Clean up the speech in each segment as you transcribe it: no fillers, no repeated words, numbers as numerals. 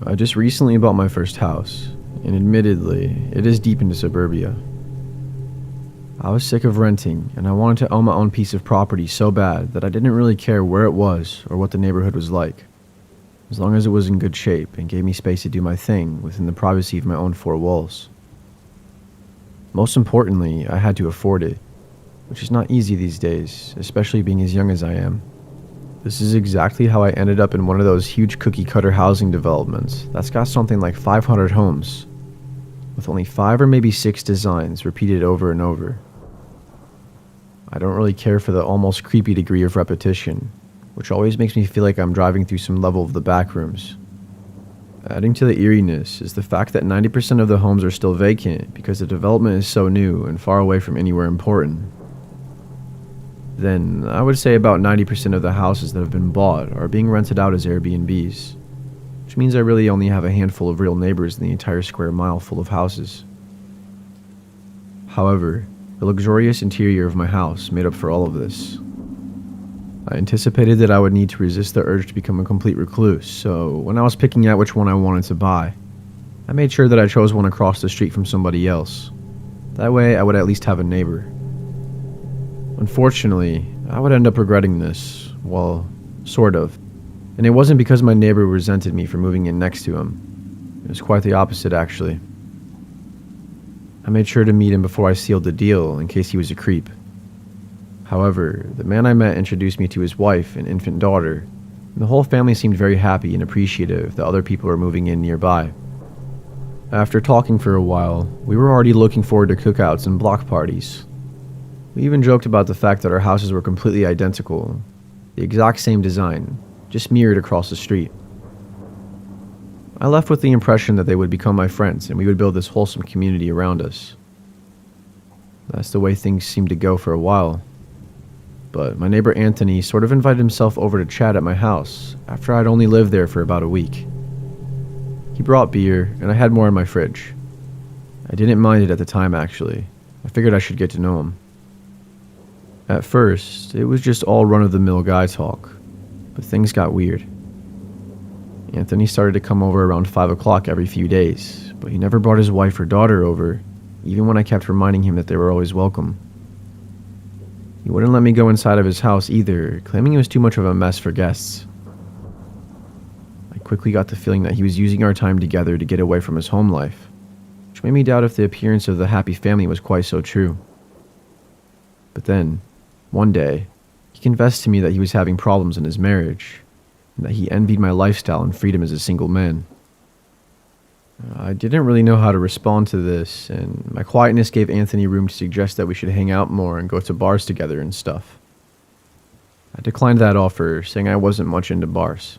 I just recently bought my first house, and admittedly, it is deep into suburbia. I was sick of renting, and I wanted to own my own piece of property so bad that I didn't really care where it was or what the neighborhood was like, as long as it was in good shape and gave me space to do my thing within the privacy of my own four walls. Most importantly, I had to afford it, which is not easy these days, especially being as young as I am. This is exactly how I ended up in one of those huge cookie-cutter housing developments that's got something like 500 homes, with only 5 or maybe 6 designs repeated over and over. I don't really care for the almost creepy degree of repetition, which always makes me feel like I'm driving through some level of the backrooms. Adding to the eeriness is the fact that 90% of the homes are still vacant because the development is so new and far away from anywhere important. Then, I would say about 90% of the houses that have been bought are being rented out as Airbnbs, which means I really only have a handful of real neighbors in the entire square mile full of houses. However, the luxurious interior of my house made up for all of this. I anticipated that I would need to resist the urge to become a complete recluse, so when I was picking out which one I wanted to buy, I made sure that I chose one across the street from somebody else. That way, I would at least have a neighbor. Unfortunately, I would end up regretting this, well, sort of. And it wasn't because my neighbor resented me for moving in next to him. It was quite the opposite, actually. I made sure to meet him before I sealed the deal in case he was a creep. However, the man I met introduced me to his wife and infant daughter, and the whole family seemed very happy and appreciative that other people were moving in nearby. After talking for a while, we were already looking forward to cookouts and block parties. We even joked about the fact that our houses were completely identical, the exact same design, just mirrored across the street. I left with the impression that they would become my friends and we would build this wholesome community around us. That's the way things seemed to go for a while. But my neighbor Anthony sort of invited himself over to chat at my house after I'd only lived there for about a week. He brought beer, and I had more in my fridge. I didn't mind it at the time, actually. I figured I should get to know him. At first, it was just all run-of-the-mill guy talk, but things got weird. Anthony started to come over around 5 o'clock every few days, but he never brought his wife or daughter over, even when I kept reminding him that they were always welcome. He wouldn't let me go inside of his house either, claiming it was too much of a mess for guests. I quickly got the feeling that he was using our time together to get away from his home life, which made me doubt if the appearance of the happy family was quite so true. But then, one day, he confessed to me that he was having problems in his marriage, and that he envied my lifestyle and freedom as a single man. I didn't really know how to respond to this, and my quietness gave Anthony room to suggest that we should hang out more and go to bars together and stuff. I declined that offer, saying I wasn't much into bars.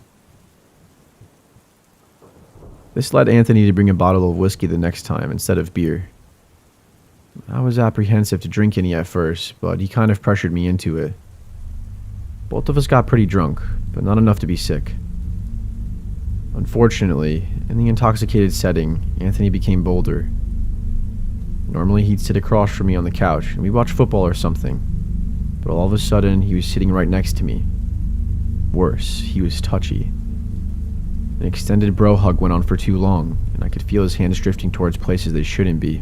This led Anthony to bring a bottle of whiskey the next time instead of beer. I was apprehensive to drink any at first, but he kind of pressured me into it. Both of us got pretty drunk, but not enough to be sick. Unfortunately, in the intoxicated setting, Anthony became bolder. Normally he'd sit across from me on the couch and we'd watch football or something, but all of a sudden he was sitting right next to me. Worse, he was touchy. An extended bro hug went on for too long, and I could feel his hands drifting towards places they shouldn't be.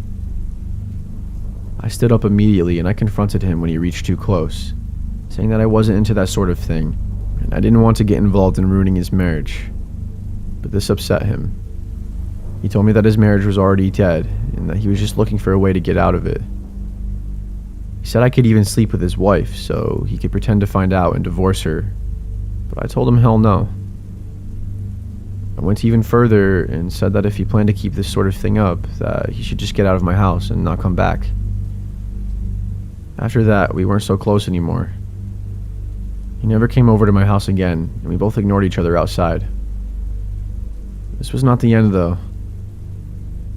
I stood up immediately and I confronted him when he reached too close, saying that I wasn't into that sort of thing, and I didn't want to get involved in ruining his marriage. But this upset him. He told me that his marriage was already dead, and that he was just looking for a way to get out of it. He said I could even sleep with his wife, so he could pretend to find out and divorce her, but I told him hell no. I went even further and said that if he planned to keep this sort of thing up, that he should just get out of my house and not come back. After that, we weren't so close anymore. He never came over to my house again, and we both ignored each other outside. This was not the end, though.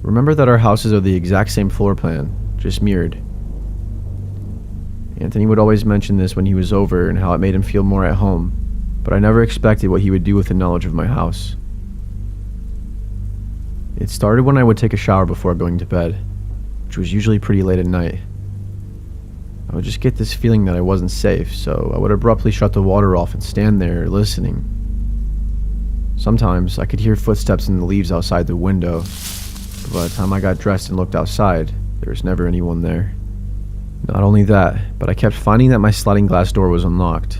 Remember that our houses are the exact same floor plan, just mirrored. Anthony would always mention this when he was over and how it made him feel more at home, but I never expected what he would do with the knowledge of my house. It started when I would take a shower before going to bed, which was usually pretty late at night. I would just get this feeling that I wasn't safe, so I would abruptly shut the water off and stand there listening. Sometimes I could hear footsteps in the leaves outside the window, but by the time I got dressed and looked outside, there was never anyone there. Not only that, but I kept finding that my sliding glass door was unlocked,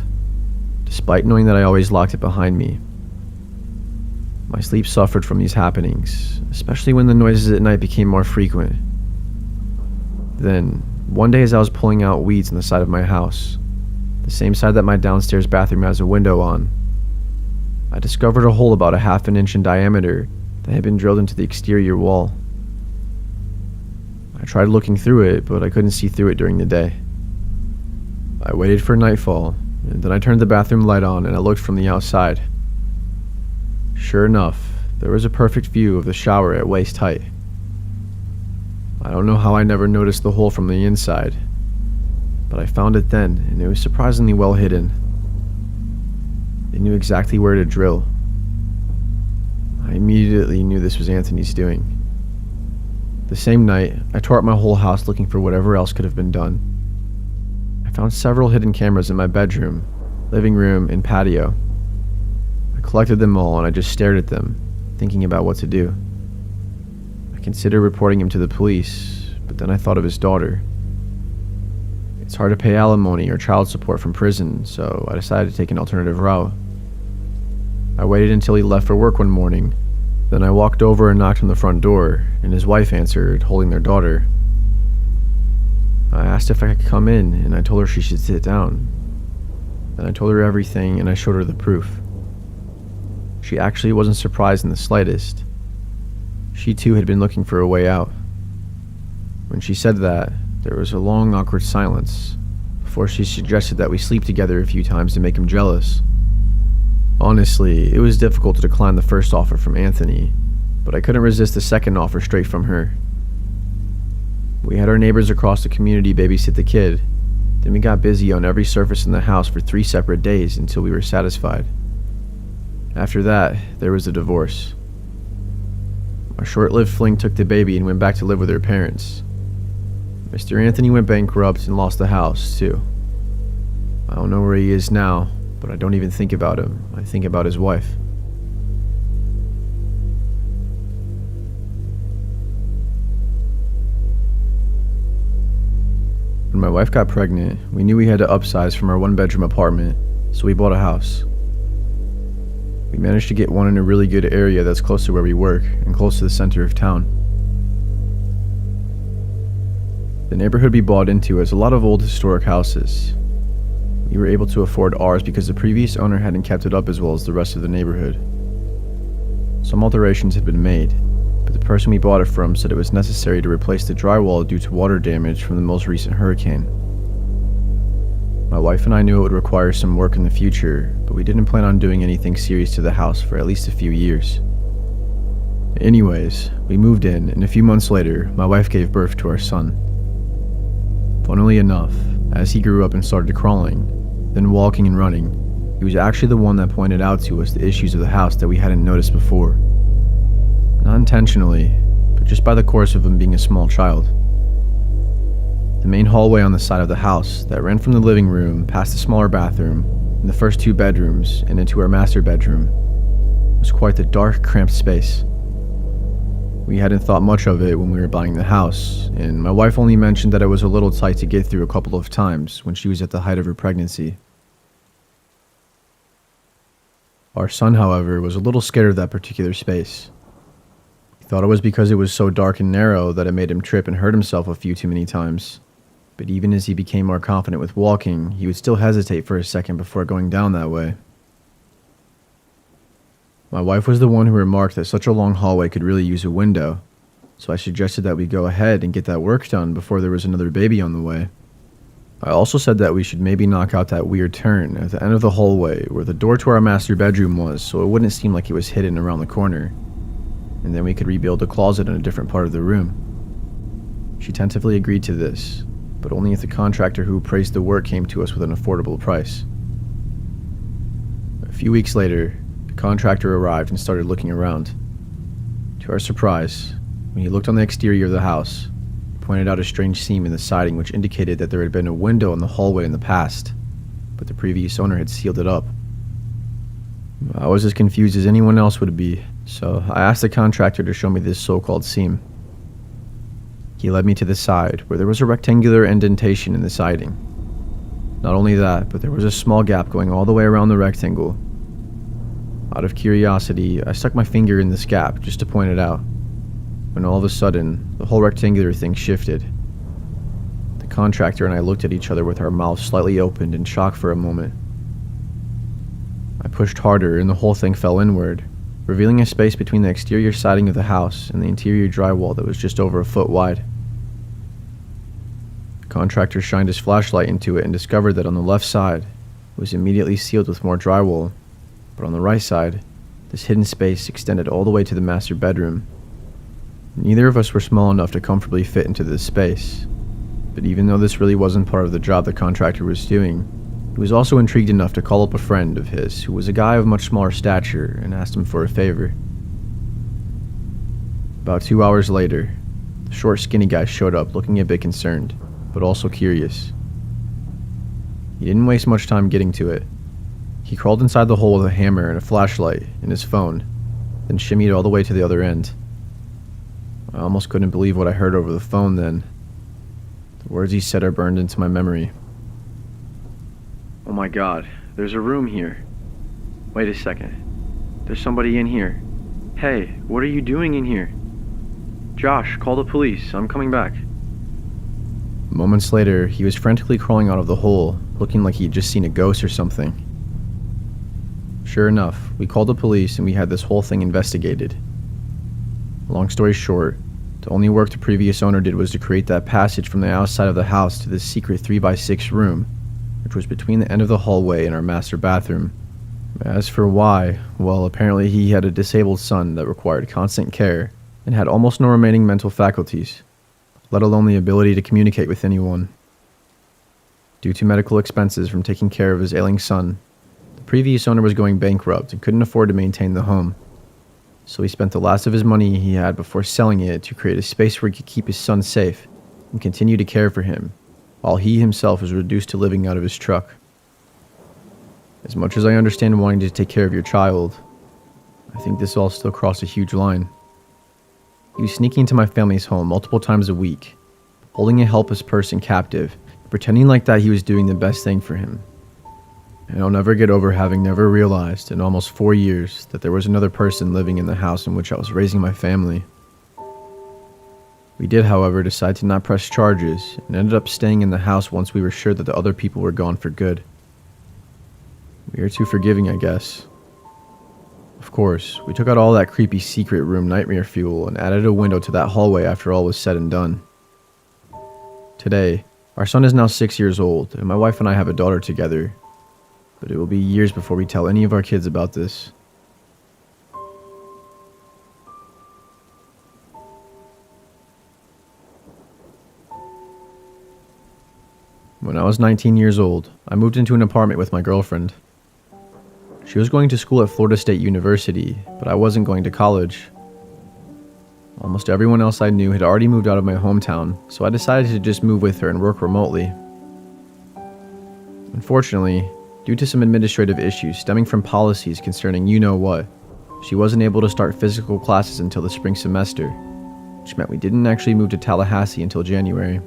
despite knowing that I always locked it behind me. My sleep suffered from these happenings, especially when the noises at night became more frequent. Then, one day as I was pulling out weeds on the side of my house, the same side that my downstairs bathroom has a window on, I discovered a hole about a half an inch in diameter that had been drilled into the exterior wall. I tried looking through it, but I couldn't see through it during the day. I waited for nightfall, and then I turned the bathroom light on and I looked from the outside. Sure enough, there was a perfect view of the shower at waist height. I don't know how I never noticed the hole from the inside, but I found it then, and it was surprisingly well hidden. It knew exactly where to drill. I immediately knew this was Anthony's doing. The same night, I tore up my whole house looking for whatever else could have been done. I found several hidden cameras in my bedroom, living room, and patio. I collected them all and I just stared at them, thinking about what to do. I considered reporting him to the police, but then I thought of his daughter. It's hard to pay alimony or child support from prison, so I decided to take an alternative route. I waited until he left for work one morning. Then I walked over and knocked on the front door, and his wife answered, holding their daughter. I asked if I could come in, and I told her she should sit down. Then I told her everything, and I showed her the proof. She actually wasn't surprised in the slightest. She too had been looking for a way out. When she said that, there was a long, awkward silence before she suggested that we sleep together a few times to make him jealous. Honestly, it was difficult to decline the first offer from Anthony, but I couldn't resist the second offer straight from her. We had our neighbors across the community babysit the kid, then we got busy on every surface in the house for 3 separate days until we were satisfied. After that, there was a divorce. My short-lived fling took the baby and went back to live with her parents. Mr. Anthony went bankrupt and lost the house, too. I don't know where he is now, but I don't even think about him. I think about his wife. When my wife got pregnant, we knew we had to upsize from our one-bedroom apartment, so we bought a house. We managed to get one in a really good area that's close to where we work and close to the center of town. The neighborhood we bought into has a lot of old historic houses. We were able to afford ours because the previous owner hadn't kept it up as well as the rest of the neighborhood. Some alterations had been made, but the person we bought it from said it was necessary to replace the drywall due to water damage from the most recent hurricane. My wife and I knew it would require some work in the future, but we didn't plan on doing anything serious to the house for at least a few years. Anyways, we moved in, and a few months later, my wife gave birth to our son. Funnily enough, as he grew up and started crawling, then walking and running, he was actually the one that pointed out to us the issues of the house that we hadn't noticed before. Not intentionally, but just by the course of him being a small child. The main hallway on the side of the house that ran from the living room past the smaller bathroom and the first 2 bedrooms and into our master bedroom was quite the dark, cramped space. We hadn't thought much of it when we were buying the house, and my wife only mentioned that it was a little tight to get through a couple of times when she was at the height of her pregnancy. Our son, however, was a little scared of that particular space. He thought it was because it was so dark and narrow that it made him trip and hurt himself a few too many times. But even as he became more confident with walking, he would still hesitate for a second before going down that way. My wife was the one who remarked that such a long hallway could really use a window, so I suggested that we go ahead and get that work done before there was another baby on the way. I also said that we should maybe knock out that weird turn at the end of the hallway where the door to our master bedroom was, so it wouldn't seem like it was hidden around the corner, and then we could rebuild a closet in a different part of the room. She tentatively agreed to this, but only if the contractor who appraised the work came to us with an affordable price. A few weeks later, the contractor arrived and started looking around. To our surprise, when he looked on the exterior of the house, he pointed out a strange seam in the siding which indicated that there had been a window in the hallway in the past, but the previous owner had sealed it up. I was as confused as anyone else would be, so I asked the contractor to show me this so-called seam. He led me to the side, where there was a rectangular indentation in the siding. Not only that, but there was a small gap going all the way around the rectangle. Out of curiosity, I stuck my finger in this gap just to point it out, when all of a sudden, the whole rectangular thing shifted. The contractor and I looked at each other with our mouths slightly opened in shock for a moment. I pushed harder and the whole thing fell inward, revealing a space between the exterior siding of the house and the interior drywall that was just over a foot wide. The contractor shined his flashlight into it and discovered that on the left side, it was immediately sealed with more drywall, but on the right side, this hidden space extended all the way to the master bedroom. Neither of us were small enough to comfortably fit into this space, but even though this really wasn't part of the job the contractor was doing, he was also intrigued enough to call up a friend of his who was a guy of much smaller stature and asked him for a favor. About 2 hours later, the short skinny guy showed up looking a bit concerned, but also curious. He didn't waste much time getting to it. He crawled inside the hole with a hammer and a flashlight and his phone, then shimmied all the way to the other end. I almost couldn't believe what I heard over the phone then. The words he said are burned into my memory. "Oh my God, there's a room here. Wait a second. There's somebody in here. Hey, what are you doing in here? Josh, call the police. I'm coming back." Moments later, he was frantically crawling out of the hole, looking like he'd just seen a ghost or something. Sure enough, we called the police and we had this whole thing investigated. Long story short, the only work the previous owner did was to create that passage from the outside of the house to this secret 3x6 room, which was between the end of the hallway and our master bathroom. As for why, well, apparently he had a disabled son that required constant care and had almost no remaining mental faculties, let alone the ability to communicate with anyone. Due to medical expenses from taking care of his ailing son, the previous owner was going bankrupt and couldn't afford to maintain the home. So he spent the last of his money he had before selling it to create a space where he could keep his son safe and continue to care for him, while he himself was reduced to living out of his truck. As much as I understand wanting to take care of your child, I think this all still crossed a huge line. He was sneaking into my family's home multiple times a week, holding a helpless person captive, pretending like that he was doing the best thing for him. And I'll never get over having never realized in almost 4 years that there was another person living in the house in which I was raising my family. We did, however, decide to not press charges and ended up staying in the house once we were sure that the other people were gone for good. We are too forgiving, I guess. Of course, we took out all that creepy secret room nightmare fuel and added a window to that hallway after all was said and done. Today, our son is now 6 years old, and my wife and I have a daughter together, but it will be years before we tell any of our kids about this. When I was 19 years old, I moved into an apartment with my girlfriend. She was going to school at Florida State University, but I wasn't going to college. Almost everyone else I knew had already moved out of my hometown, so I decided to just move with her and work remotely. Unfortunately, due to some administrative issues stemming from policies concerning you-know-what, she wasn't able to start physical classes until the spring semester, which meant we didn't actually move to Tallahassee until January.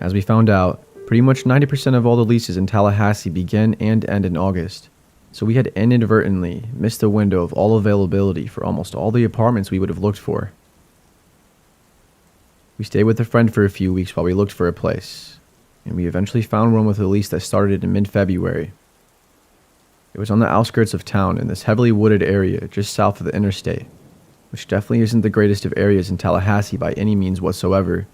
As we found out, pretty much 90% of all the leases in Tallahassee begin and end in August, so we had inadvertently missed the window of all availability for almost all the apartments we would have looked for. We stayed with a friend for a few weeks while we looked for a place, and we eventually found one with a lease that started in mid-February. It was on the outskirts of town in this heavily wooded area just south of the interstate, which definitely isn't the greatest of areas in Tallahassee by any means whatsoever,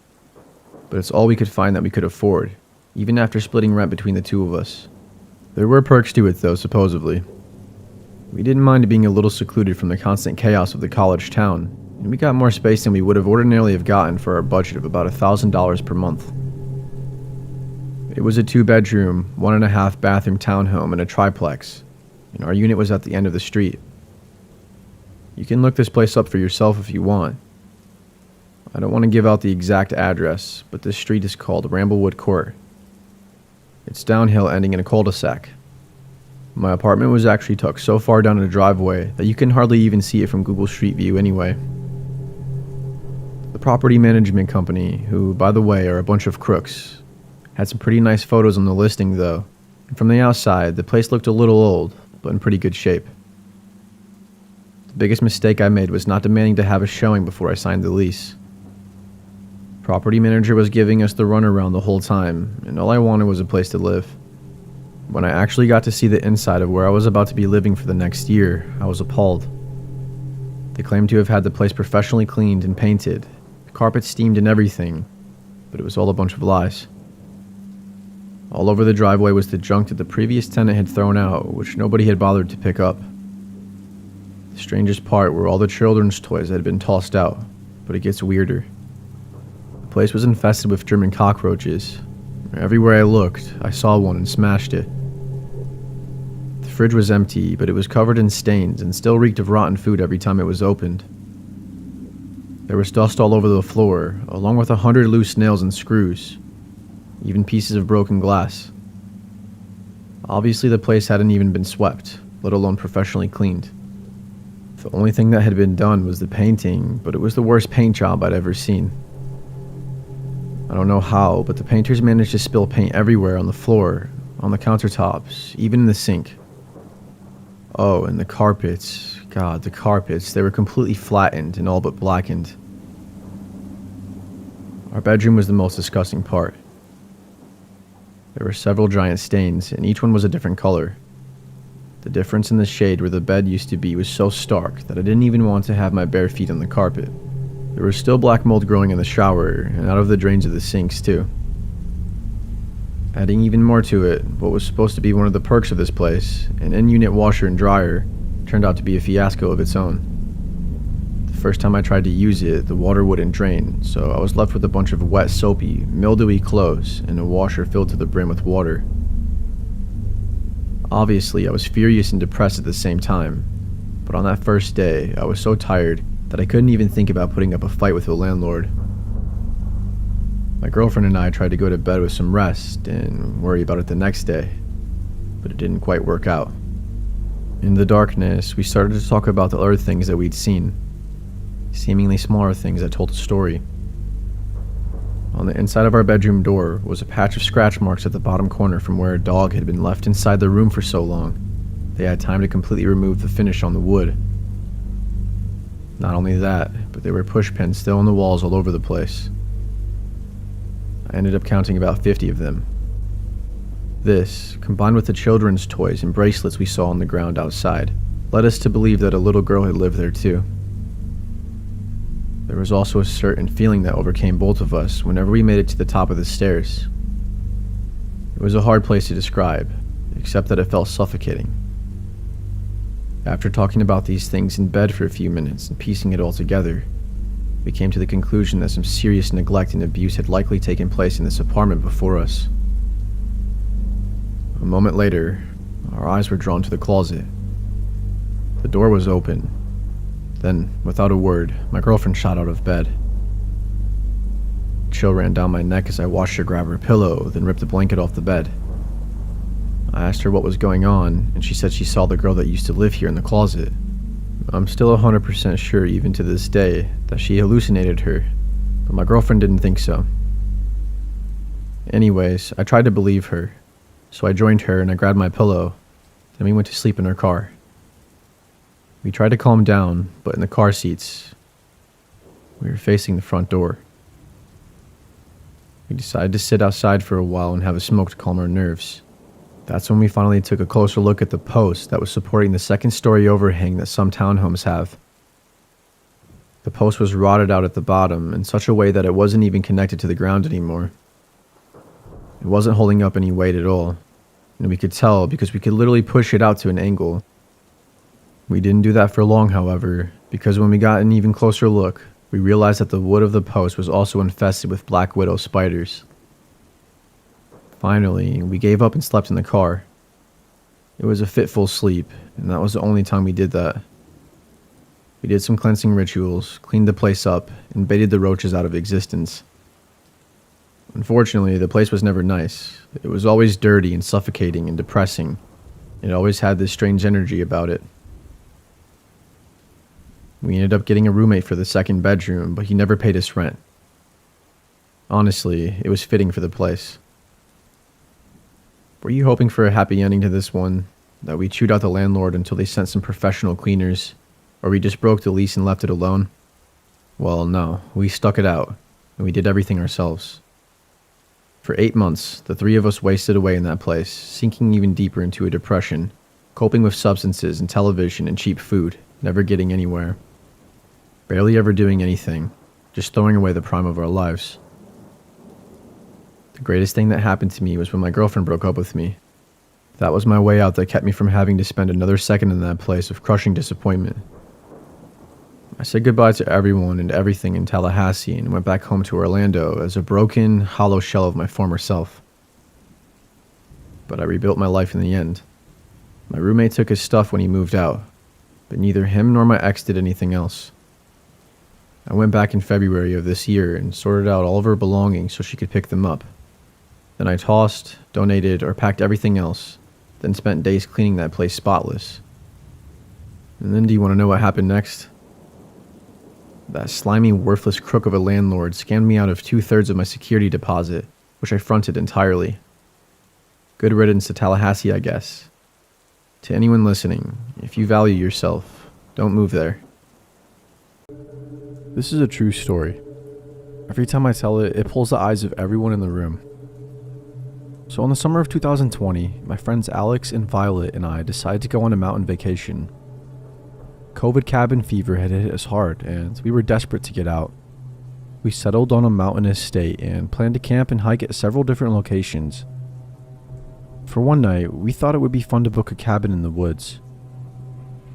but it's all we could find that we could afford, even after splitting rent between the two of us. There were perks to it though, supposedly. We didn't mind being a little secluded from the constant chaos of the college town, and we got more space than we would have ordinarily have gotten for our budget of about $1,000 per month. It was a 2-bedroom, 1.5 bathroom townhome and a triplex, and our unit was at the end of the street. You can look this place up for yourself if you want. I don't want to give out the exact address, but this street is called Ramblewood Court. It's downhill ending in a cul-de-sac. My apartment was actually tucked so far down a driveway that you can hardly even see it from Google Street View anyway. The property management company, who, by the way, are a bunch of crooks, had some pretty nice photos on the listing though, and from the outside, the place looked a little old, but in pretty good shape. The biggest mistake I made was not demanding to have a showing before I signed the lease. Property manager was giving us the runaround the whole time, and all I wanted was a place to live. When I actually got to see the inside of where I was about to be living for the next year, I was appalled. They claimed to have had the place professionally cleaned and painted, the carpet steamed and everything, but it was all a bunch of lies. All over the driveway was the junk that the previous tenant had thrown out, which nobody had bothered to pick up. The strangest part were all the children's toys that had been tossed out, but it gets weirder. The place was infested with German cockroaches. Everywhere I looked, I saw one and smashed it. The fridge was empty, but it was covered in stains and still reeked of rotten food every time it was opened. There was dust all over the floor, along with 100 loose nails and screws, even pieces of broken glass. Obviously, the place hadn't even been swept, let alone professionally cleaned. The only thing that had been done was the painting, but it was the worst paint job I'd ever seen. I don't know how, but the painters managed to spill paint everywhere on the floor, on the countertops, even in the sink. Oh, and the carpets. God, the carpets. They were completely flattened and all but blackened. Our bedroom was the most disgusting part. There were several giant stains, and each one was a different color. The difference in the shade where the bed used to be was so stark that I didn't even want to have my bare feet on the carpet. There was still black mold growing in the shower, and out of the drains of the sinks too. Adding even more to it, what was supposed to be one of the perks of this place, an in-unit washer and dryer, turned out to be a fiasco of its own. The first time I tried to use it, the water wouldn't drain, so I was left with a bunch of wet, soapy, mildewy clothes and a washer filled to the brim with water. Obviously, I was furious and depressed at the same time, but on that first day, I was so tired that I couldn't even think about putting up a fight with the landlord. My girlfriend and I tried to go to bed with some rest and worry about it the next day, but it didn't quite work out. In the darkness, we started to talk about the other things that we'd seen, seemingly smaller things that told a story. On the inside of our bedroom door was a patch of scratch marks at the bottom corner from where a dog had been left inside the room for so long. They had time to completely remove the finish on the wood. Not only that, but there were push pins still on the walls all over the place. I ended up counting about 50 of them. This, combined with the children's toys and bracelets we saw on the ground outside, led us to believe that a little girl had lived there too. There was also a certain feeling that overcame both of us whenever we made it to the top of the stairs. It was a hard place to describe, except that it felt suffocating. After talking about these things in bed for a few minutes and piecing it all together, we came to the conclusion that some serious neglect and abuse had likely taken place in this apartment before us. A moment later, our eyes were drawn to the closet. The door was open. Then, without a word, my girlfriend shot out of bed. A chill ran down my neck as I watched her grab her pillow, then rip the blanket off the bed. I asked her what was going on, and she said she saw the girl that used to live here in the closet. I'm still 100% sure, even to this day, that she hallucinated her, but my girlfriend didn't think so. Anyways, I tried to believe her, so I joined her and I grabbed my pillow, then we went to sleep in her car. We tried to calm down, but in the car seats, we were facing the front door. We decided to sit outside for a while and have a smoke to calm our nerves. That's when we finally took a closer look at the post that was supporting the second-story overhang that some townhomes have. The post was rotted out at the bottom in such a way that it wasn't even connected to the ground anymore. It wasn't holding up any weight at all, and we could tell because we could literally push it out to an angle. We didn't do that for long, however, because when we got an even closer look, we realized that the wood of the post was also infested with black widow spiders. Finally, we gave up and slept in the car. It was a fitful sleep, and that was the only time we did that. We did some cleansing rituals, cleaned the place up, and baited the roaches out of existence. Unfortunately, the place was never nice. It was always dirty and suffocating and depressing, It always had this strange energy about it. We ended up getting a roommate for the second bedroom, but he never paid us rent. Honestly, it was fitting for the place. Were you hoping for a happy ending to this one? That we chewed out the landlord until they sent some professional cleaners? Or we just broke the lease and left it alone? Well, no, we stuck it out, and we did everything ourselves. For 8 months, the three of us wasted away in that place, sinking even deeper into a depression, coping with substances and television and cheap food, never getting anywhere. Barely ever doing anything, just throwing away the prime of our lives. The greatest thing that happened to me was when my girlfriend broke up with me. That was my way out that kept me from having to spend another second in that place of crushing disappointment. I said goodbye to everyone and everything in Tallahassee and went back home to Orlando as a broken, hollow shell of my former self. But I rebuilt my life in the end. My roommate took his stuff when he moved out, but neither him nor my ex did anything else. I went back in February of this year and sorted out all of her belongings so she could pick them up. Then I tossed, donated, or packed everything else, then spent days cleaning that place spotless. And then do you want to know what happened next? That slimy, worthless crook of a landlord scammed me out of 2/3 of my security deposit, which I fronted entirely. Good riddance to Tallahassee, I guess. To anyone listening, if you value yourself, don't move there. This is a true story. Every time I tell it, it pulls the eyes of everyone in the room. So in the summer of 2020, my friends Alex and Violet and I decided to go on a mountain vacation. COVID cabin fever had hit us hard, and we were desperate to get out. We settled on a mountainous state and planned to camp and hike at several different locations. For one night, we thought it would be fun to book a cabin in the woods.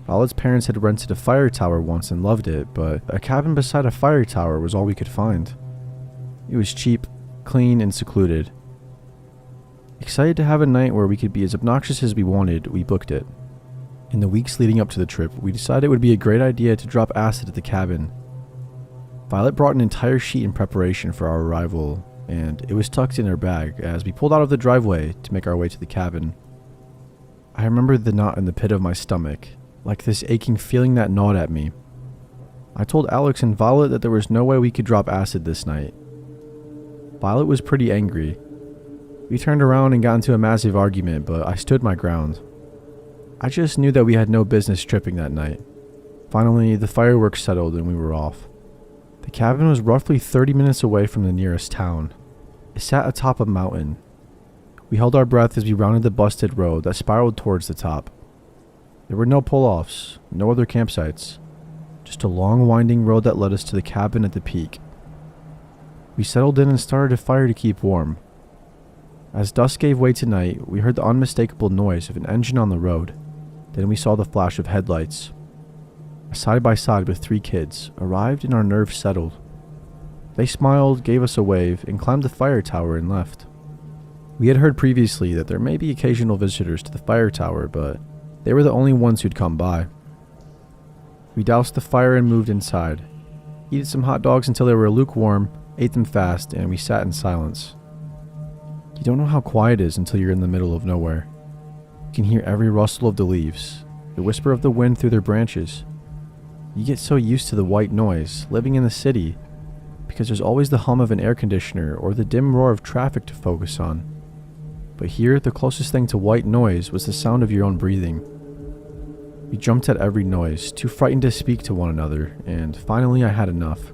Violet's parents had rented a fire tower once and loved it, but a cabin beside a fire tower was all we could find. It was cheap, clean, and secluded. Excited to have a night where we could be as obnoxious as we wanted, we booked it. In the weeks leading up to the trip, we decided it would be a great idea to drop acid at the cabin. Violet brought an entire sheet in preparation for our arrival, and it was tucked in her bag as we pulled out of the driveway to make our way to the cabin. I remember the knot in the pit of my stomach, like this aching feeling that gnawed at me. I told Alex and Violet that there was no way we could drop acid this night. Violet was pretty angry. We turned around and got into a massive argument, but I stood my ground. I just knew that we had no business tripping that night. Finally, the fireworks settled and we were off. The cabin was roughly 30 minutes away from the nearest town. It sat atop a mountain. We held our breath as we rounded the busted road that spiraled towards the top. There were no pull-offs, no other campsites, just a long winding road that led us to the cabin at the peak. We settled in and started a fire to keep warm. As dusk gave way to night, we heard the unmistakable noise of an engine on the road. Then we saw the flash of headlights. A side-by-side with 3 kids arrived and our nerves settled. They smiled, gave us a wave, and climbed the fire tower and left. We had heard previously that there may be occasional visitors to the fire tower, but they were the only ones who'd come by. We doused the fire and moved inside. Heated some hot dogs until they were lukewarm, ate them fast, and we sat in silence. You don't know how quiet it is until you're in the middle of nowhere. You can hear every rustle of the leaves, the whisper of the wind through their branches. You get so used to the white noise, living in the city, because there's always the hum of an air conditioner or the dim roar of traffic to focus on. But here, the closest thing to white noise was the sound of your own breathing. We jumped at every noise, too frightened to speak to one another, and finally I had enough.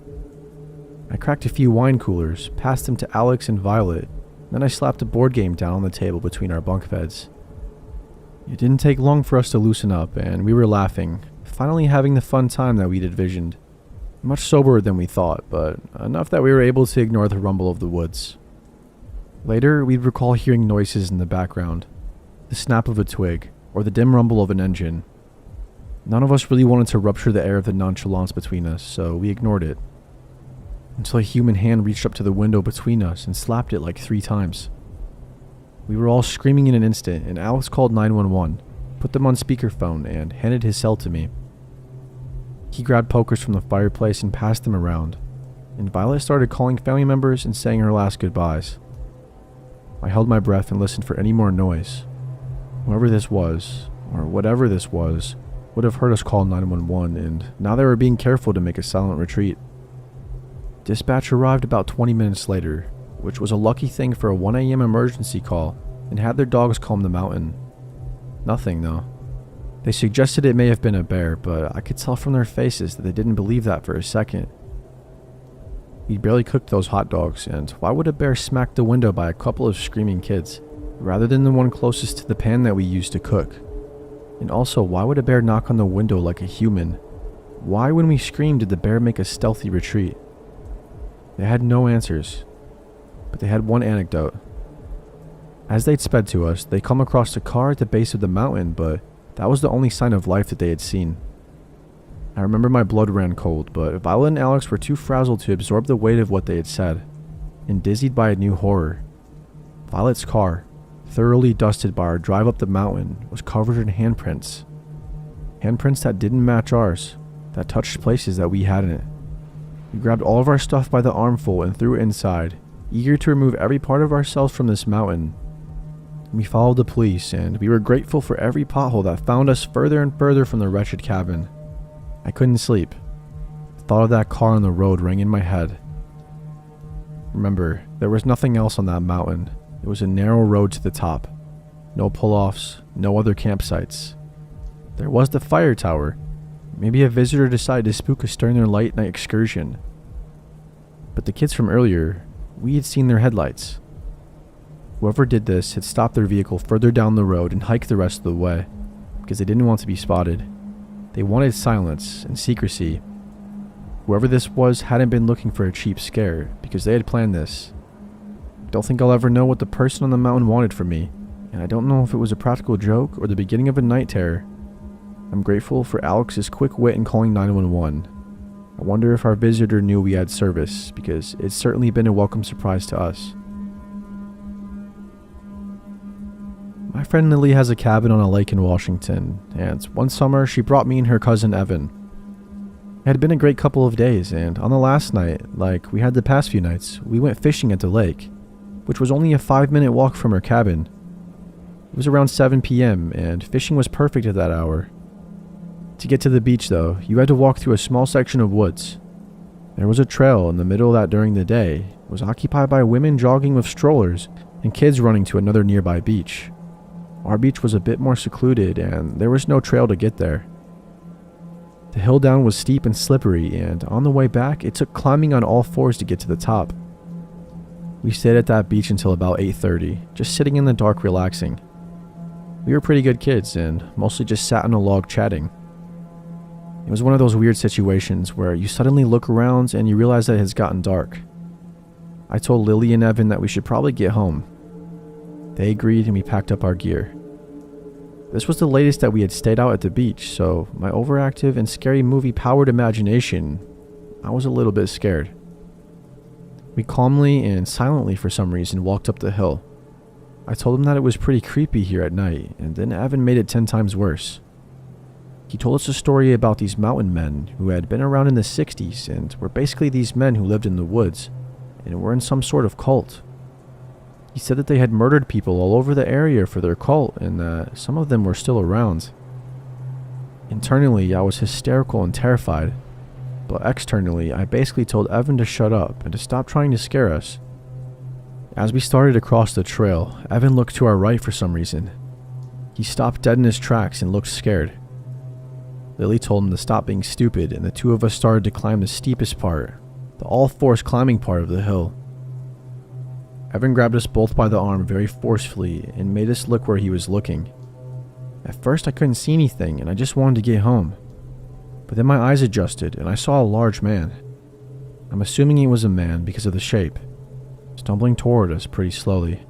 I cracked a few wine coolers, passed them to Alex and Violet, then I slapped a board game down on the table between our bunk beds. It didn't take long for us to loosen up, and we were laughing, finally having the fun time that we'd envisioned. Much soberer than we thought, but enough that we were able to ignore the rumble of the woods. Later, we'd recall hearing noises in the background, the snap of a twig, or the dim rumble of an engine. None of us really wanted to rupture the air of the nonchalance between us, so we ignored it. Until a human hand reached up to the window between us and slapped it like 3 times. We were all screaming in an instant, and Alex called 911, put them on speakerphone, and handed his cell to me. He grabbed pokers from the fireplace and passed them around, and Violet started calling family members and saying her last goodbyes. I held my breath and listened for any more noise. Whoever this was, or whatever this was, would have heard us call 911, and now they were being careful to make a silent retreat. Dispatch arrived about 20 minutes later, which was a lucky thing for a 1 a.m. emergency call, and had their dogs comb the mountain. Nothing, though. They suggested it may have been a bear, but I could tell from their faces that they didn't believe that for a second. We barely cooked those hot dogs, and why would a bear smack the window by a couple of screaming kids, rather than the one closest to the pan that we used to cook? And also, why would a bear knock on the window like a human? Why, when we screamed, did the bear make a stealthy retreat? They had no answers, but they had one anecdote. As they'd sped to us, they come across a car at the base of the mountain, but that was the only sign of life that they had seen. I remember my blood ran cold, but Violet and Alex were too frazzled to absorb the weight of what they had said, and dizzied by a new horror. Violet's car, thoroughly dusted by our drive up the mountain, was covered in handprints. Handprints that didn't match ours, that touched places that we hadn't. We grabbed all of our stuff by the armful and threw it inside, eager to remove every part of ourselves from this mountain. We followed the police, and we were grateful for every pothole that found us further and further from the wretched cabin. I couldn't sleep. The thought of that car on the road rang in my head. Remember, there was nothing else on that mountain. It was a narrow road to the top. No pull-offs, no other campsites. There was the fire tower. Maybe a visitor decided to spook us during their late night excursion. But the kids from earlier, we had seen their headlights. Whoever did this had stopped their vehicle further down the road and hiked the rest of the way, because they didn't want to be spotted. They wanted silence and secrecy. Whoever this was hadn't been looking for a cheap scare, because they had planned this. I don't think I'll ever know what the person on the mountain wanted from me, and I don't know if it was a practical joke or the beginning of a night terror. I'm grateful for Alex's quick wit in calling 911. I wonder if our visitor knew we had service, because it's certainly been a welcome surprise to us. My friend Lily has a cabin on a lake in Washington, and one summer she brought me and her cousin Evan. It had been a great couple of days, and on the last night, like we had the past few nights, we went fishing at the lake, which was only a 5-minute walk from her cabin. It was around 7 p.m., and fishing was perfect at that hour. To get to the beach, though, you had to walk through a small section of woods. There was a trail in the middle that during the day was occupied by women jogging with strollers and kids running to another nearby beach. Our beach was a bit more secluded, and there was no trail to get there. The hill down was steep and slippery, and on the way back, it took climbing on all fours to get to the top. We stayed at that beach until about 8:30, just sitting in the dark relaxing. We were pretty good kids, and mostly just sat on a log chatting. It was one of those weird situations where you suddenly look around and you realize that it has gotten dark. I told Lily and Evan that we should probably get home. They agreed, and we packed up our gear. This was the latest that we had stayed out at the beach, so my overactive and scary movie-powered imagination, I was a little bit scared. We calmly and silently, for some reason, walked up the hill. I told him that it was pretty creepy here at night, and then Evan made it 10 times worse. He told us a story about these mountain men who had been around in the 60s and were basically these men who lived in the woods and were in some sort of cult. He said that they had murdered people all over the area for their cult and that some of them were still around. Internally, I was hysterical and terrified, but externally, I basically told Evan to shut up and to stop trying to scare us. As we started across the trail, Evan looked to our right for some reason. He stopped dead in his tracks and looked scared. Lily told him to stop being stupid, and the two of us started to climb the steepest part, the all-fours climbing part of the hill. Evan grabbed us both by the arm very forcefully and made us look where he was looking. At first I couldn't see anything and I just wanted to get home. But then my eyes adjusted and I saw a large man. I'm assuming he was a man because of the shape, stumbling toward us pretty slowly.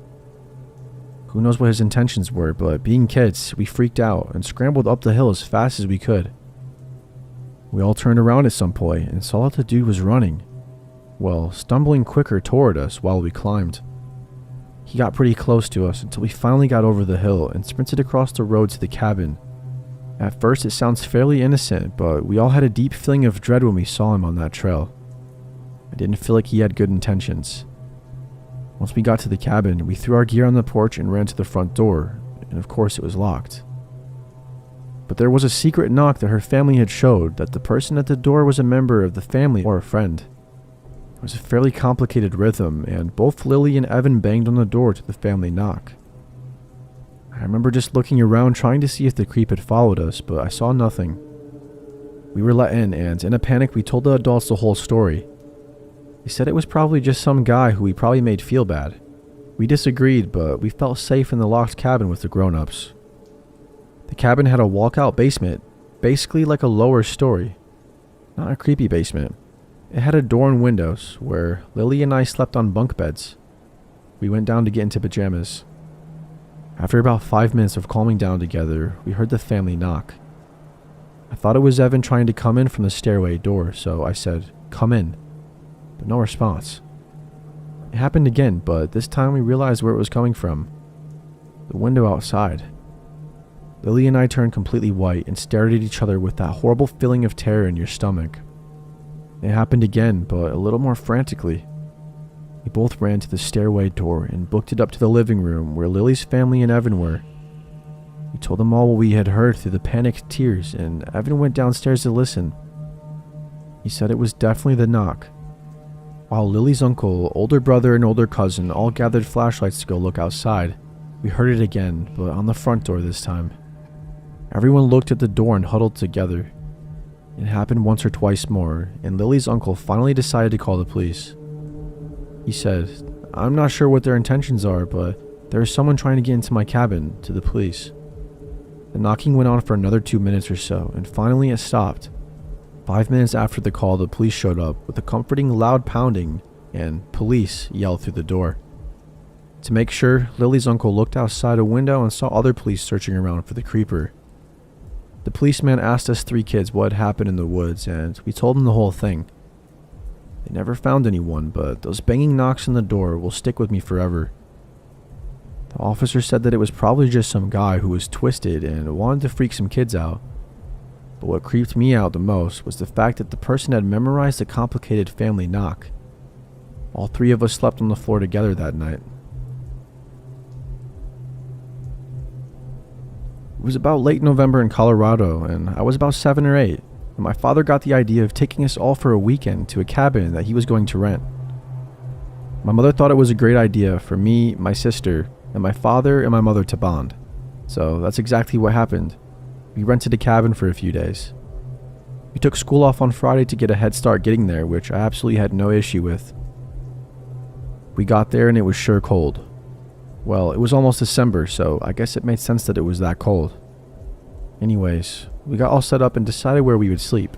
Who knows what his intentions were, but being kids, we freaked out and scrambled up the hill as fast as we could. We all turned around at some point and saw that the dude was running. Well, stumbling quicker toward us while we climbed. He got pretty close to us until we finally got over the hill and sprinted across the road to the cabin. At first it sounds fairly innocent, but we all had a deep feeling of dread when we saw him on that trail. I didn't feel like he had good intentions. Once we got to the cabin, we threw our gear on the porch and ran to the front door, and of course it was locked. But there was a secret knock that her family had showed that the person at the door was a member of the family or a friend. It was a fairly complicated rhythm, and both Lily and Evan banged on the door to the family knock. I remember just looking around trying to see if the creep had followed us, but I saw nothing. We were let in, and in a panic we told the adults the whole story. They said it was probably just some guy who we probably made feel bad. We disagreed, but we felt safe in the locked cabin with the grown-ups. The cabin had a walkout basement, basically like a lower story. Not a creepy basement. It had a door and windows, where Lily and I slept on bunk beds. We went down to get into pajamas. After about 5 minutes of calming down together, we heard the family knock. I thought it was Evan trying to come in from the stairway door, so I said, "Come in," but no response. It happened again, but this time we realized where it was coming from. The window outside. Lily and I turned completely white and stared at each other with that horrible feeling of terror in your stomach. It happened again, but a little more frantically. We both ran to the stairway door and booked it up to the living room where Lily's family and Evan were. We told them all what we had heard through the panicked tears, and Evan went downstairs to listen. He said it was definitely the knock. While Lily's uncle, older brother, and older cousin all gathered flashlights to go look outside, we heard it again, but on the front door this time. Everyone looked at the door and huddled together. It happened once or twice more, and Lily's uncle finally decided to call the police. He said, "I'm not sure what their intentions are, but there is someone trying to get into my cabin," to the police. The knocking went on for another 2 minutes or so, and finally it stopped. 5 minutes after the call, the police showed up with a comforting loud pounding, and "police" yelled through the door. To make sure, Lily's uncle looked outside a window and saw other police searching around for the creeper. The policeman asked us 3 kids what had happened in the woods, and we told him the whole thing. They never found anyone, but those banging knocks on the door will stick with me forever. The officer said that it was probably just some guy who was twisted and wanted to freak some kids out. But what creeped me out the most was the fact that the person had memorized a complicated family knock. All 3 of us slept on the floor together that night. It was about late November in Colorado, and I was about 7 or 8, and my father got the idea of taking us all for a weekend to a cabin that he was going to rent. My mother thought it was a great idea for me, my sister, and my father and my mother to bond. So that's exactly what happened. We rented a cabin for a few days. We took school off on Friday to get a head start getting there, which I absolutely had no issue with. We got there and it was sure cold. Well, it was almost December, so I guess it made sense that it was that cold. Anyways, we got all set up and decided where we would sleep.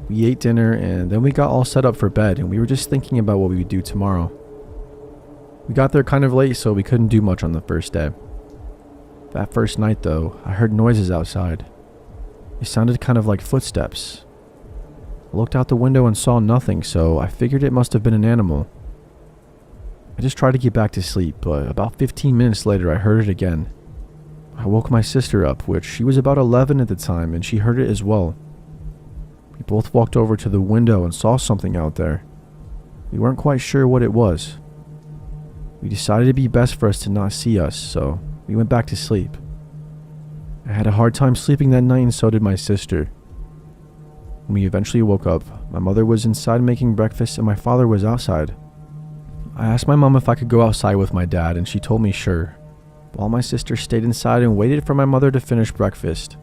We ate dinner and then we got all set up for bed, and we were just thinking about what we would do tomorrow. We got there kind of late, so we couldn't do much on the first day. That first night though, I heard noises outside. It sounded kind of like footsteps. I looked out the window and saw nothing, so I figured it must have been an animal. I just tried to get back to sleep, but about 15 minutes later I heard it again. I woke my sister up, which she was about 11 at the time, and she heard it as well. We both walked over to the window and saw something out there. We weren't quite sure what it was. We decided it'd be best for us to not see us, so we went back to sleep. I had a hard time sleeping that night, and so did my sister. When we eventually woke up, my mother was inside making breakfast and my father was outside. I asked my mom if I could go outside with my dad, and she told me sure, while my sister stayed inside and waited for my mother to finish breakfast.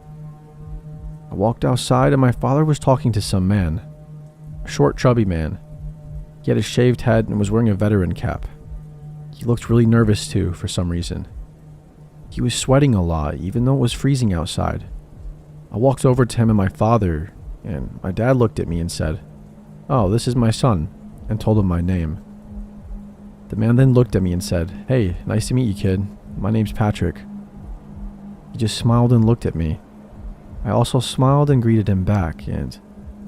I walked outside and my father was talking to some man. A short, chubby man. He had a shaved head and was wearing a veteran cap. He looked really nervous too, for some reason. He was sweating a lot, even though it was freezing outside. I walked over to him and my father, and my dad looked at me and said, "Oh, this is my son," and told him my name. The man then looked at me and said, "Hey, nice to meet you, kid. My name's Patrick." He just smiled and looked at me. I also smiled and greeted him back, and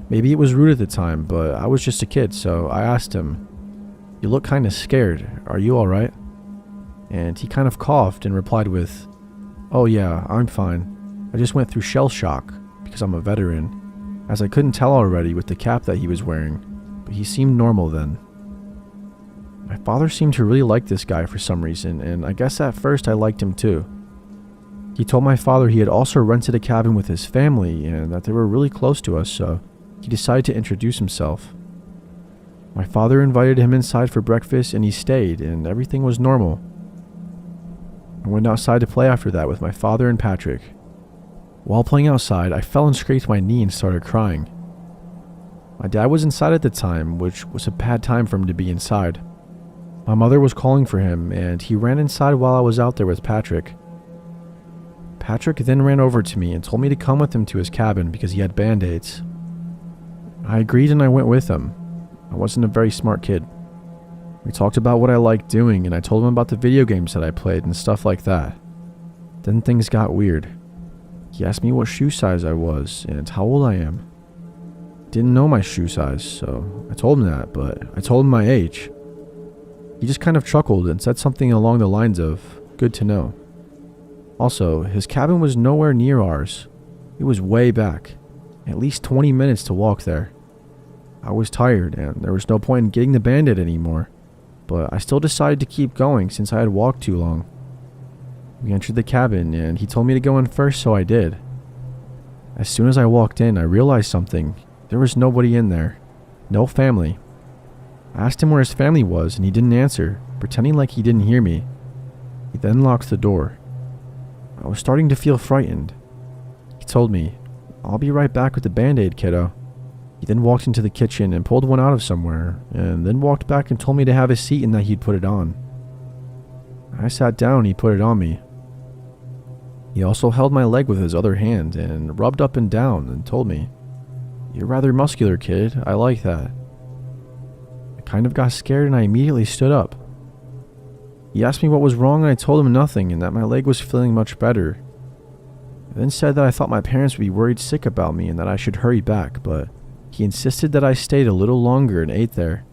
maybe it was rude at the time, but I was just a kid, so I asked him, "You look kind of scared. Are you alright?" And he kind of coughed and replied with, "Oh yeah, I'm fine. I just went through shell shock because I'm a veteran," as I couldn't tell already with the cap that he was wearing, but he seemed normal then. My father seemed to really like this guy for some reason, and I guess at first I liked him too. He told my father he had also rented a cabin with his family and that they were really close to us, so he decided to introduce himself. My father invited him inside for breakfast and he stayed, and everything was normal. I went outside to play after that with my father and Patrick. While playing outside, I fell and scraped my knee and started crying. My dad was inside at the time, which was a bad time for him to be inside. My mother was calling for him, and he ran inside while I was out there with Patrick. Patrick then ran over to me and told me to come with him to his cabin because he had band-aids. I agreed and I went with him. I wasn't a very smart kid. We talked about what I liked doing, and I told him about the video games that I played and stuff like that. Then things got weird. He asked me what shoe size I was and how old I am. Didn't know my shoe size, so I told him that, but I told him my age. He just kind of chuckled and said something along the lines of, "Good to know." Also, his cabin was nowhere near ours. It was way back, at least 20 minutes to walk there. I was tired and there was no point in getting the bandit anymore, but I still decided to keep going since I had walked too long. We entered the cabin and he told me to go in first, so I did. As soon as I walked in, I realized something. There was nobody in there. No family. I asked him where his family was and he didn't answer, pretending like he didn't hear me. He then locked the door. I was starting to feel frightened. He told me, "I'll be right back with the band-aid, kiddo." He then walked into the kitchen and pulled one out of somewhere, and then walked back and told me to have a seat and that he'd put it on. I sat down and he put it on me. He also held my leg with his other hand and rubbed up and down and told me, "You're rather muscular, kid. I like that." I kind of got scared and I immediately stood up. He asked me what was wrong and I told him nothing and that my leg was feeling much better. I then said that I thought my parents would be worried sick about me and that I should hurry back, but he insisted that I stayed a little longer and ate there.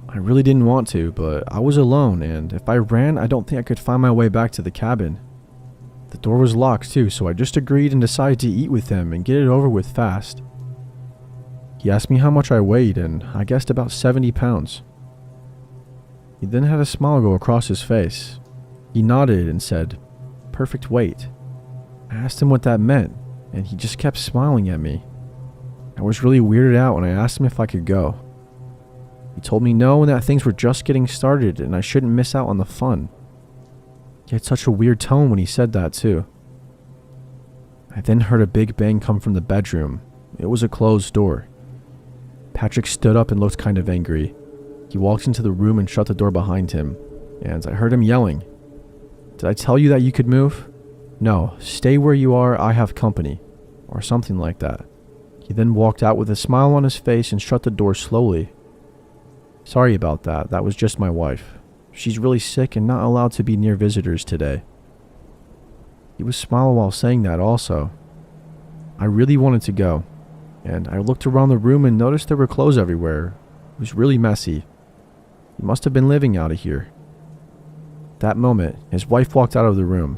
I really didn't want to, but I was alone, and if I ran, I don't think I could find my way back to the cabin. The door was locked too, so I just agreed and decided to eat with him and get it over with fast. He asked me how much I weighed, and I guessed about 70 pounds. He then had a smile go across his face. He nodded and said, "Perfect weight." I asked him what that meant, and he just kept smiling at me. I was really weirded out when I asked him if I could go. He told me no and that things were just getting started and I shouldn't miss out on the fun. He had such a weird tone when he said that too. I then heard a big bang come from the bedroom. It was a closed door. Patrick stood up and looked kind of angry. He walked into the room and shut the door behind him, and I heard him yelling, "Did I tell you that you could move? No, stay where you are, I have company," or something like that. He then walked out with a smile on his face and shut the door slowly. "Sorry about that, that was just my wife. She's really sick and not allowed to be near visitors today." He was smiling while saying that also. I really wanted to go, and I looked around the room and noticed there were clothes everywhere. It was really messy. He must have been living out of here. That moment, his wife walked out of the room.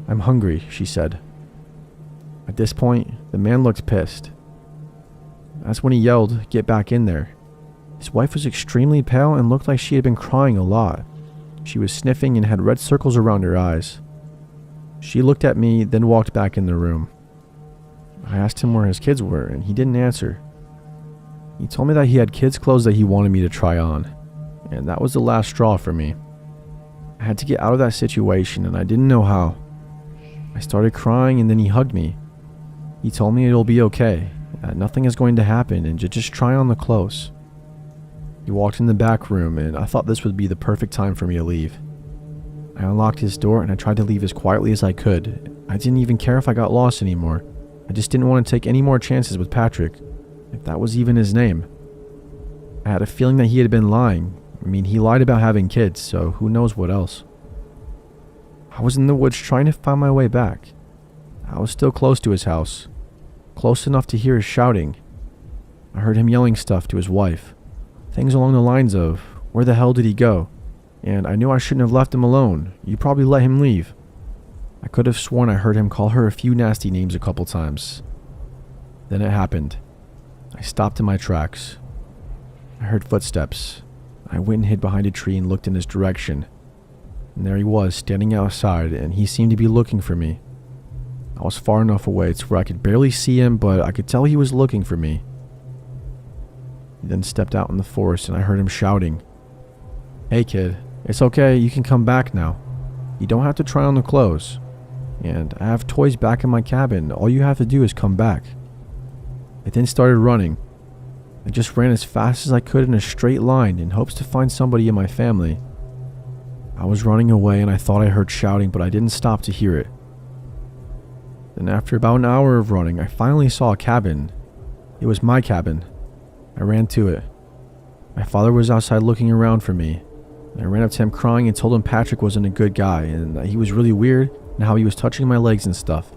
"I'm hungry," she said. At this point, the man looked pissed. That's when he yelled, "Get back in there." His wife was extremely pale and looked like she had been crying a lot. She was sniffing and had red circles around her eyes. She looked at me, then walked back in the room. I asked him where his kids were, and he didn't answer. He told me that he had kids' clothes that he wanted me to try on, and that was the last straw for me. I had to get out of that situation, and I didn't know how. I started crying, and then he hugged me. He told me it'll be okay, that nothing is going to happen, and to just try on the clothes. He walked in the back room, and I thought this would be the perfect time for me to leave. I unlocked his door, and I tried to leave as quietly as I could. I didn't even care if I got lost anymore. I just didn't want to take any more chances with Patrick, if that was even his name. I had a feeling that he had been lying. I mean, he lied about having kids, so who knows what else. I was in the woods trying to find my way back. I was still close to his house, close enough to hear his shouting. I heard him yelling stuff to his wife, things along the lines of, "Where the hell did he go? And I knew I shouldn't have left him alone. You probably let him leave." I could have sworn I heard him call her a few nasty names a couple times. Then it happened. I stopped in my tracks. I heard footsteps. I went and hid behind a tree and looked in his direction. And there he was, standing outside, and he seemed to be looking for me. I was far enough away to where I could barely see him, but I could tell he was looking for me. He then stepped out in the forest, and I heard him shouting, "Hey kid, it's okay, you can come back now. You don't have to try on the clothes. And I have toys back in my cabin, all you have to do is come back." I then started running. I just ran as fast as I could in a straight line in hopes to find somebody in my family. I was running away and I thought I heard shouting, but I didn't stop to hear it. Then after about an hour of running, I finally saw a cabin. It was my cabin. I ran to it. My father was outside looking around for me. I ran up to him crying and told him Patrick wasn't a good guy and that he was really weird and how he was touching my legs and stuff.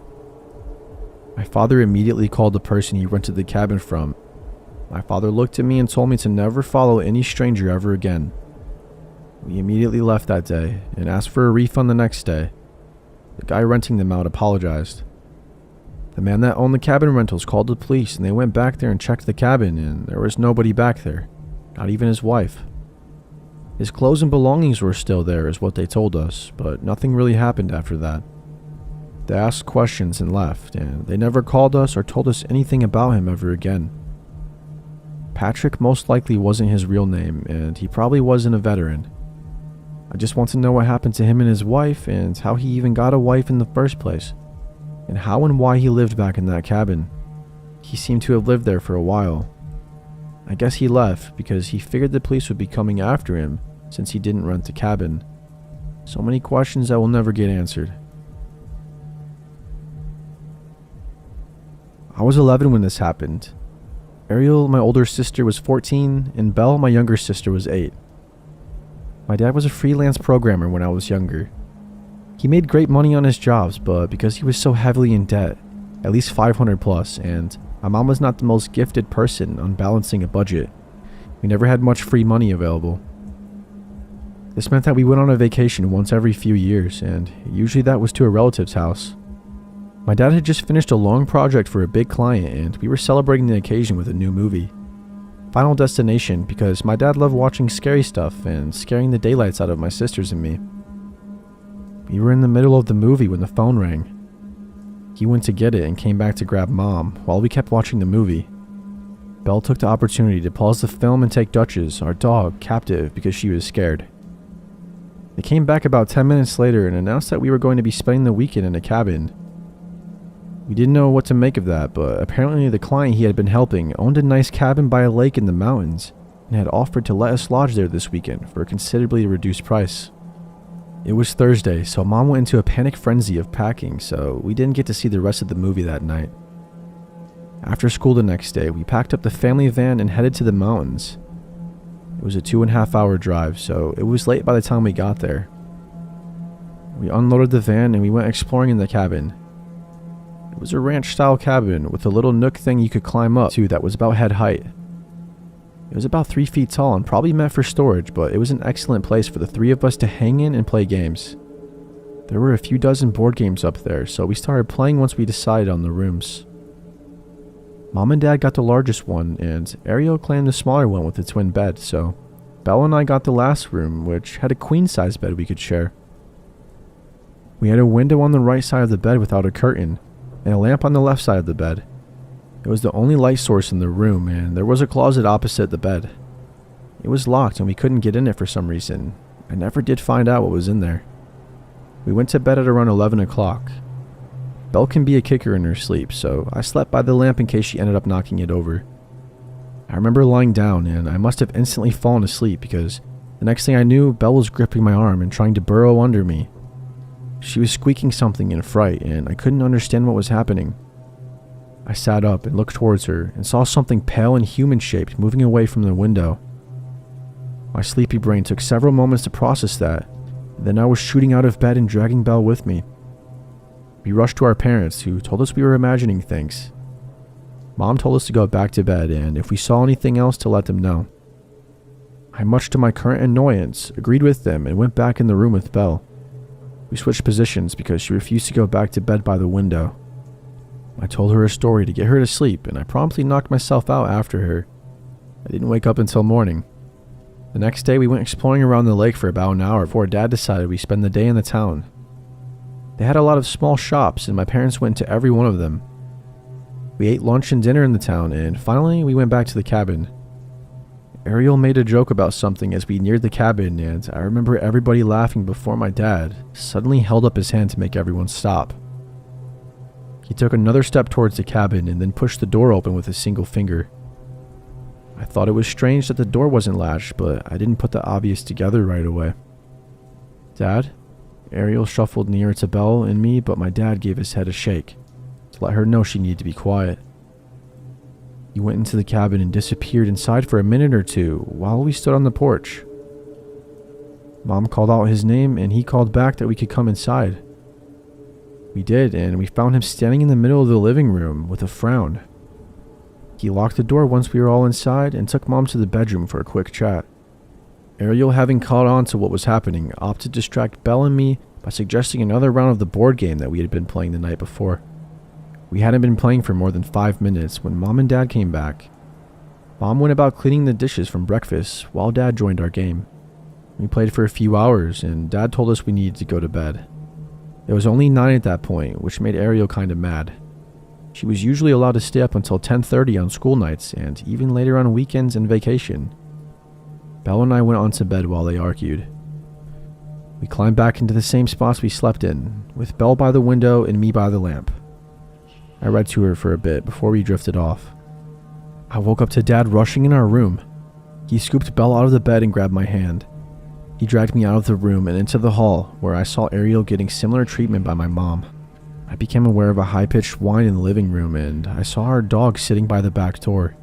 My father immediately called the person he rented the cabin from. My father looked at me and told me to never follow any stranger ever again. We immediately left that day and asked for a refund the next day. The guy renting them out apologized. The man that owned the cabin rentals called the police and they went back there and checked the cabin and there was nobody back there, not even his wife. His clothes and belongings were still there is what they told us, but nothing really happened after that. They asked questions and left, and they never called us or told us anything about him ever again. Patrick most likely wasn't his real name, and he probably wasn't a veteran. I just want to know what happened to him and his wife, and how he even got a wife in the first place, and how and why he lived back in that cabin. He seemed to have lived there for a while. I guess he left because he figured the police would be coming after him since he didn't rent the cabin. So many questions that will never get answered. I was 11 when this happened. Ariel, my older sister, was 14, and Belle, my younger sister, was 8. My dad was a freelance programmer when I was younger. He made great money on his jobs, but because he was so heavily in debt, at least 500 plus, and my mom was not the most gifted person on balancing a budget, we never had much free money available. This meant that we went on a vacation once every few years, and usually that was to a relative's house. My dad had just finished a long project for a big client, and we were celebrating the occasion with a new movie. Final Destination, because my dad loved watching scary stuff and scaring the daylights out of my sisters and me. We were in the middle of the movie when the phone rang. He went to get it and came back to grab Mom while we kept watching the movie. Belle took the opportunity to pause the film and take Duchess, our dog, captive because she was scared. They came back about 10 minutes later and announced that we were going to be spending the weekend in a cabin. We didn't know what to make of that, but apparently the client he had been helping owned a nice cabin by a lake in the mountains and had offered to let us lodge there this weekend for a considerably reduced price. It was Thursday, so Mom went into a panic frenzy of packing, so we didn't get to see the rest of the movie that night. After school the next day, we packed up the family van and headed to the mountains. It was a 2.5 hour drive, so it was late by the time we got there. We unloaded the van and we went exploring in the cabin. It was a ranch-style cabin with a little nook thing you could climb up to that was about head height. It was about 3 feet tall and probably meant for storage, but it was an excellent place for the three of us to hang in and play games. There were a few dozen board games up there, so we started playing once we decided on the rooms. Mom and Dad got the largest one, and Ariel claimed the smaller one with the twin bed, so Belle and I got the last room, which had a queen-size bed we could share. We had a window on the right side of the bed without a curtain, and a lamp on the left side of the bed. It was the only light source in the room, and there was a closet opposite the bed. It was locked and we couldn't get in it for some reason. I never did find out what was in there. We went to bed at around 11 o'clock. Belle can be a kicker in her sleep, so I slept by the lamp in case she ended up knocking it over. I remember lying down, and I must have instantly fallen asleep because the next thing I knew, Belle was gripping my arm and trying to burrow under me. She was squeaking something in fright, and I couldn't understand what was happening. I sat up and looked towards her and saw something pale and human-shaped moving away from the window. My sleepy brain took several moments to process that, and then I was shooting out of bed and dragging Belle with me. We rushed to our parents, who told us we were imagining things. Mom told us to go back to bed, and if we saw anything else to let them know. I, much to my current annoyance, agreed with them and went back in the room with Belle. We switched positions because she refused to go back to bed by the window. I told her a story to get her to sleep, and I promptly knocked myself out after her. I didn't wake up until morning. The next day we went exploring around the lake for about an hour before Dad decided we spend the day in the town. They had a lot of small shops and my parents went to every one of them. We ate lunch and dinner in the town and finally we went back to the cabin. Ariel made a joke about something as we neared the cabin and I remember everybody laughing before my dad suddenly held up his hand to make everyone stop. He took another step towards the cabin and then pushed the door open with a single finger. I thought it was strange that the door wasn't latched, but I didn't put the obvious together right away. Dad? Ariel shuffled nearer to Belle and me, but my dad gave his head a shake to let her know she needed to be quiet. He went into the cabin and disappeared inside for a minute or two while we stood on the porch. Mom called out his name and he called back that we could come inside. We did, and we found him standing in the middle of the living room with a frown. He locked the door once we were all inside and took Mom to the bedroom for a quick chat. Ariel, having caught on to what was happening, opted to distract Belle and me by suggesting another round of the board game that we had been playing the night before. We hadn't been playing for more than 5 minutes when Mom and Dad came back. Mom went about cleaning the dishes from breakfast while Dad joined our game. We played for a few hours and Dad told us we needed to go to bed. It was only 9 at that point, which made Ariel kind of mad. She was usually allowed to stay up until 10:30 on school nights and even later on weekends and vacation. Belle and I went on to bed while they argued. We climbed back into the same spots we slept in, with Belle by the window and me by the lamp. I read to her for a bit before we drifted off. I woke up to Dad rushing in our room. He scooped Belle out of the bed and grabbed my hand. He dragged me out of the room and into the hall where I saw Ariel getting similar treatment by my mom. I became aware of a high-pitched whine in the living room and I saw our dog sitting by the back door.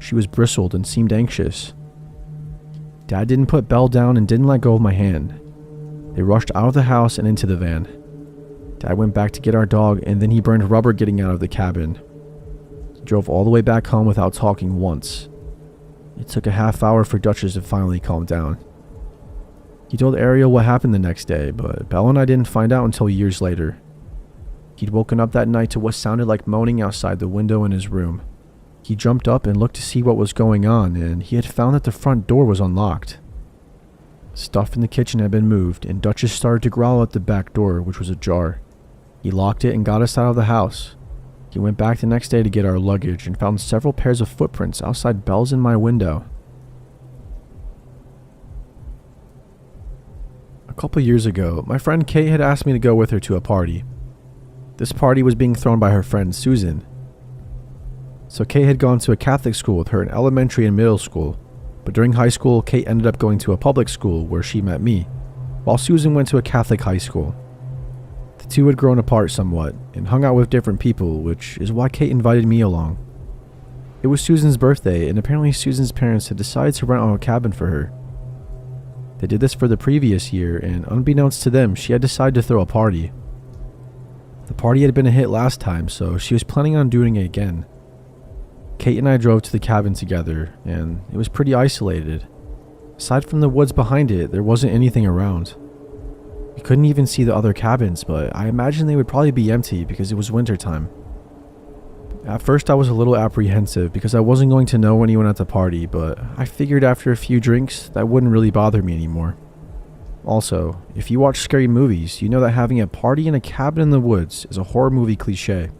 She was bristled and seemed anxious. Dad didn't put Belle down and didn't let go of my hand. They rushed out of the house and into the van. Dad went back to get our dog and then he burned rubber getting out of the cabin. He drove all the way back home without talking once. It took a half hour for Duchess to finally calm down. He told Ariel what happened the next day, but Belle and I didn't find out until years later. He'd woken up that night to what sounded like moaning outside the window in his room. He jumped up and looked to see what was going on, and he had found that the front door was unlocked. Stuff in the kitchen had been moved, and Duchess started to growl at the back door, which was ajar. He locked it and got us out of the house. He went back the next day to get our luggage and found several pairs of footprints outside Belle's and my window. A couple years ago, my friend Kate had asked me to go with her to a party. This party was being thrown by her friend Susan. So Kate had gone to a Catholic school with her in elementary and middle school, but during high school, Kate ended up going to a public school where she met me, while Susan went to a Catholic high school. The two had grown apart somewhat and hung out with different people, which is why Kate invited me along. It was Susan's birthday, and apparently Susan's parents had decided to rent out a cabin for her. They did this for the previous year, and unbeknownst to them, she had decided to throw a party. The party had been a hit last time, so she was planning on doing it again. Kate and I drove to the cabin together, and it was pretty isolated. Aside from the woods behind it, there wasn't anything around. We couldn't even see the other cabins, but I imagined they would probably be empty because it was wintertime. At first I was a little apprehensive because I wasn't going to know anyone at the party, but I figured after a few drinks that wouldn't really bother me anymore. Also, if you watch scary movies, you know that having a party in a cabin in the woods is a horror movie cliche.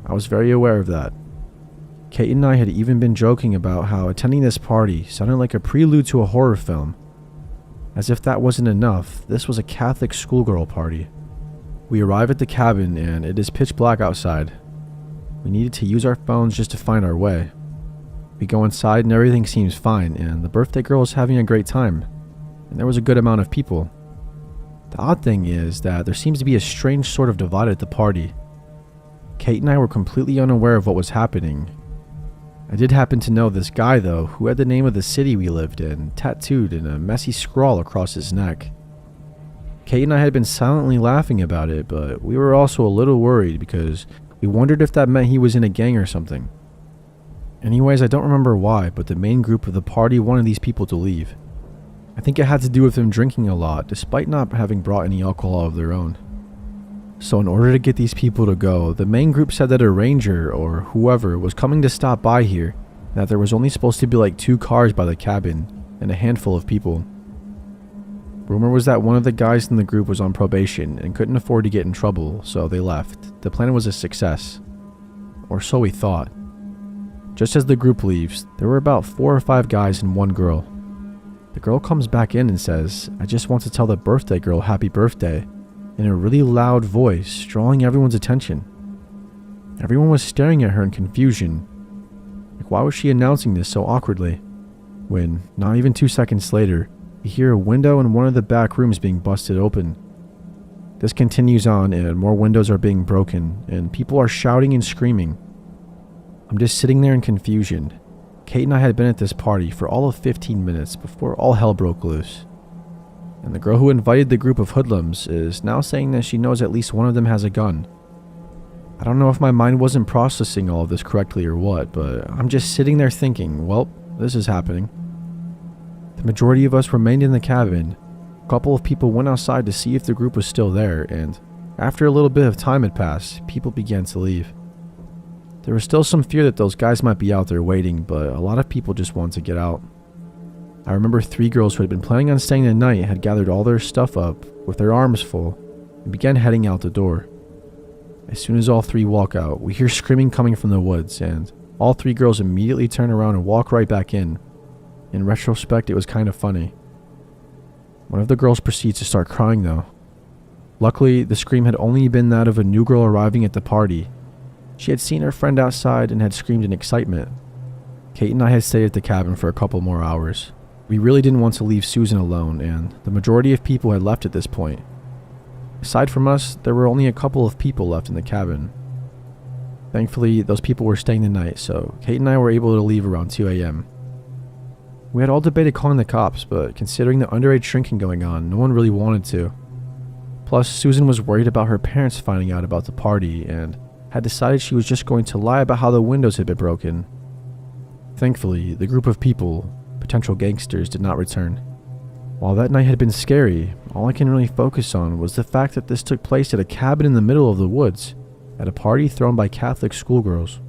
I was very aware of that. Kate and I had even been joking about how attending this party sounded like a prelude to a horror film. As if that wasn't enough, this was a Catholic schoolgirl party. We arrive at the cabin and it is pitch black outside. We needed to use our phones just to find our way. We go inside and everything seems fine, and the birthday girl is having a great time, and there was a good amount of people. The odd thing is that there seems to be a strange sort of divide at the party. Kate and I were completely unaware of what was happening. I did happen to know this guy though, who had the name of the city we lived in tattooed in a messy scrawl across his neck. Kate and I had been silently laughing about it, but we were also a little worried because we wondered if that meant he was in a gang or something. Anyways, I don't remember why, but the main group of the party wanted these people to leave. I think it had to do with them drinking a lot, despite not having brought any alcohol of their own. So in order to get these people to go, the main group said that a ranger, or whoever, was coming to stop by here, and that there was only supposed to be like 2 cars by the cabin, and a handful of people. Rumor was that one of the guys in the group was on probation and couldn't afford to get in trouble, so they left. The plan was a success. Or so we thought. Just as the group leaves, there were about 4 or 5 guys and 1 girl. The girl comes back in and says, "I just want to tell the birthday girl happy birthday," in a really loud voice, drawing everyone's attention. Everyone was staring at her in confusion. Like, why was she announcing this so awkwardly? When, not even 2 seconds later, you hear a window in one of the back rooms being busted open. This continues on, and more windows are being broken, and people are shouting and screaming. I'm just sitting there in confusion. Kate and I had been at this party for all of 15 minutes before all hell broke loose. And the girl who invited the group of hoodlums is now saying that she knows at least one of them has a gun. I don't know if my mind wasn't processing all of this correctly or what, but I'm just sitting there thinking, well, this is happening. The majority of us remained in the cabin. A couple of people went outside to see if the group was still there, and after a little bit of time had passed, people began to leave. There was still some fear that those guys might be out there waiting, but a lot of people just wanted to get out. I remember 3 girls who had been planning on staying the night had gathered all their stuff up with their arms full and began heading out the door. As soon as all 3 walk out, we hear screaming coming from the woods, and all 3 girls immediately turn around and walk right back in. In retrospect, it was kind of funny. One of the girls proceeds to start crying though. Luckily, the scream had only been that of a new girl arriving at the party. She had seen her friend outside and had screamed in excitement. Kate and I had stayed at the cabin for a couple more hours. We really didn't want to leave Susan alone, and the majority of people had left at this point. Aside from us, there were only a couple of people left in the cabin. Thankfully, those people were staying the night, so Kate and I were able to leave around 2 a.m. We had all debated calling the cops, but considering the underage drinking going on, no one really wanted to. Plus, Susan was worried about her parents finding out about the party and had decided she was just going to lie about how the windows had been broken. Thankfully, the group of people, potential gangsters, did not return. While that night had been scary, all I can really focus on was the fact that this took place at a cabin in the middle of the woods, at a party thrown by Catholic schoolgirls.